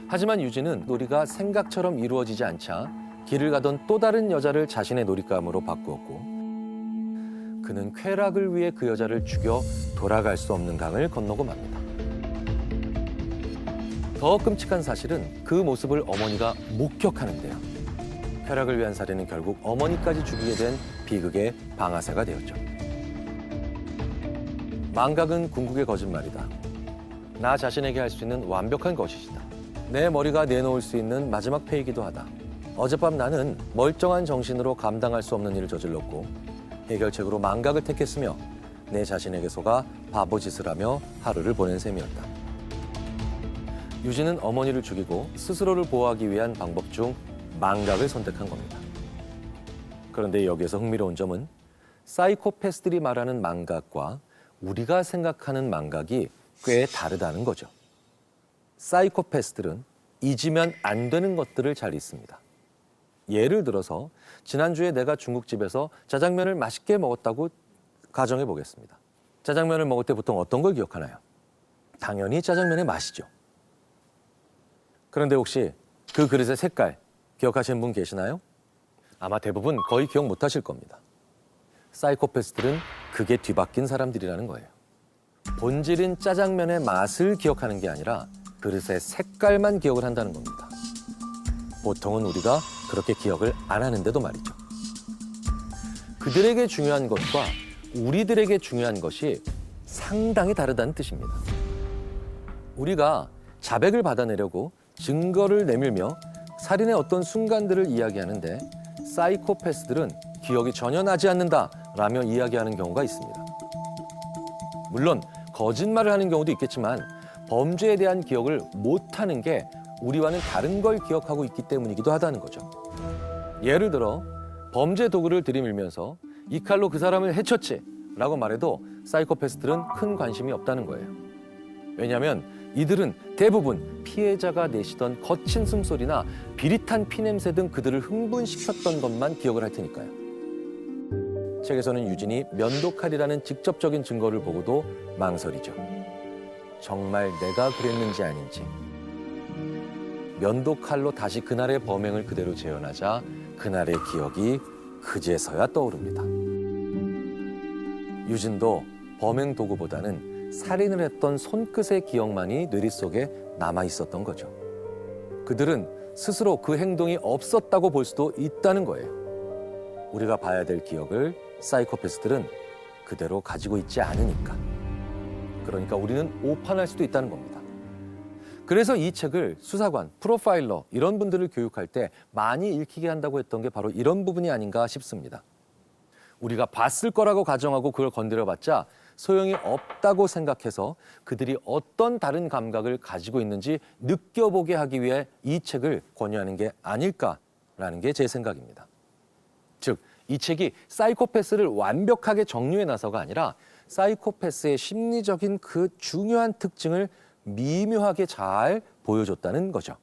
하지만 유진은 놀이가 생각처럼 이루어지지 않자 길을 가던 또 다른 여자를 자신의 놀잇감으로 바꾸었고 그는 쾌락을 위해 그 여자를 죽여 돌아갈 수 없는 강을 건너고 맙니다. 더 끔찍한 사실은 그 모습을 어머니가 목격하는데요. 쾌락을 위한 살인은 결국 어머니까지 죽이게 된 비극의 방아쇠가 되었죠. 망각은 궁극의 거짓말이다. 나 자신에게 할 수 있는 완벽한 것이시다. 내 머리가 내놓을 수 있는 마지막 패이기도 하다. 어젯밤 나는 멀쩡한 정신으로 감당할 수 없는 일을 저질렀고 해결책으로 망각을 택했으며 내 자신에게 속아 바보짓을 하며 하루를 보낸 셈이었다. 유진은 어머니를 죽이고 스스로를 보호하기 위한 방법 중 망각을 선택한 겁니다. 그런데 여기에서 흥미로운 점은 사이코패스들이 말하는 망각과 우리가 생각하는 망각이 꽤 다르다는 거죠. 사이코패스들은 잊으면 안 되는 것들을 잘 잊습니다. 예를 들어서 지난주에 내가 중국집에서 짜장면을 맛있게 먹었다고 가정해 보겠습니다. 짜장면을 먹을 때 보통 어떤 걸 기억하나요? 당연히 짜장면의 맛이죠. 그런데 혹시 그 그릇의 색깔 기억하시는 분 계시나요? 아마 대부분 거의 기억 못 하실 겁니다. 사이코패스들은 그게 뒤바뀐 사람들이라는 거예요. 본질인 짜장면의 맛을 기억하는 게 아니라 그릇의 색깔만 기억을 한다는 겁니다. 보통은 우리가 그렇게 기억을 안 하는데도 말이죠. 그들에게 중요한 것과 우리들에게 중요한 것이 상당히 다르다는 뜻입니다. 우리가 자백을 받아내려고 증거를 내밀며 살인의 어떤 순간들을 이야기하는데 사이코패스들은 기억이 전혀 나지 않는다라며 이야기하는 경우가 있습니다. 물론 거짓말을 하는 경우도 있겠지만 범죄에 대한 기억을 못하는 게 우리와는 다른 걸 기억하고 있기 때문이기도 하다는 거죠. 예를 들어 범죄 도구를 들이밀면서 이 칼로 그 사람을 해쳤지 라고 말해도 사이코패스들은 큰 관심이 없다는 거예요. 왜냐하면 이들은 대부분 피해자가 내쉬던 거친 숨소리나 비릿한 피냄새 등 그들을 흥분시켰던 것만 기억을 할 테니까요. 책에서는 유진이 면도칼이라는 직접적인 증거를 보고도 망설이죠. 정말 내가 그랬는지 아닌지. 면도칼로 다시 그날의 범행을 그대로 재현하자 그날의 기억이 그제서야 떠오릅니다. 유진도 범행 도구보다는 살인을 했던 손끝의 기억만이 뇌리 속에 남아 있었던 거죠. 그들은 스스로 그 행동이 없었다고 볼 수도 있다는 거예요. 우리가 봐야 될 기억을 사이코패스들은 그대로 가지고 있지 않으니까. 그러니까 우리는 오판할 수도 있다는 겁니다. 그래서 이 책을 수사관, 프로파일러 이런 분들을 교육할 때 많이 읽히게 한다고 했던 게 바로 이런 부분이 아닌가 싶습니다. 우리가 봤을 거라고 가정하고 그걸 건드려봤자 소용이 없다고 생각해서 그들이 어떤 다른 감각을 가지고 있는지 느껴보게 하기 위해 이 책을 권유하는 게 아닐까라는 게 제 생각입니다. 즉, 이 책이 사이코패스를 완벽하게 정리해 놔서가 아니라 사이코패스의 심리적인 그 중요한 특징을 미묘하게 잘 보여줬다는 거죠.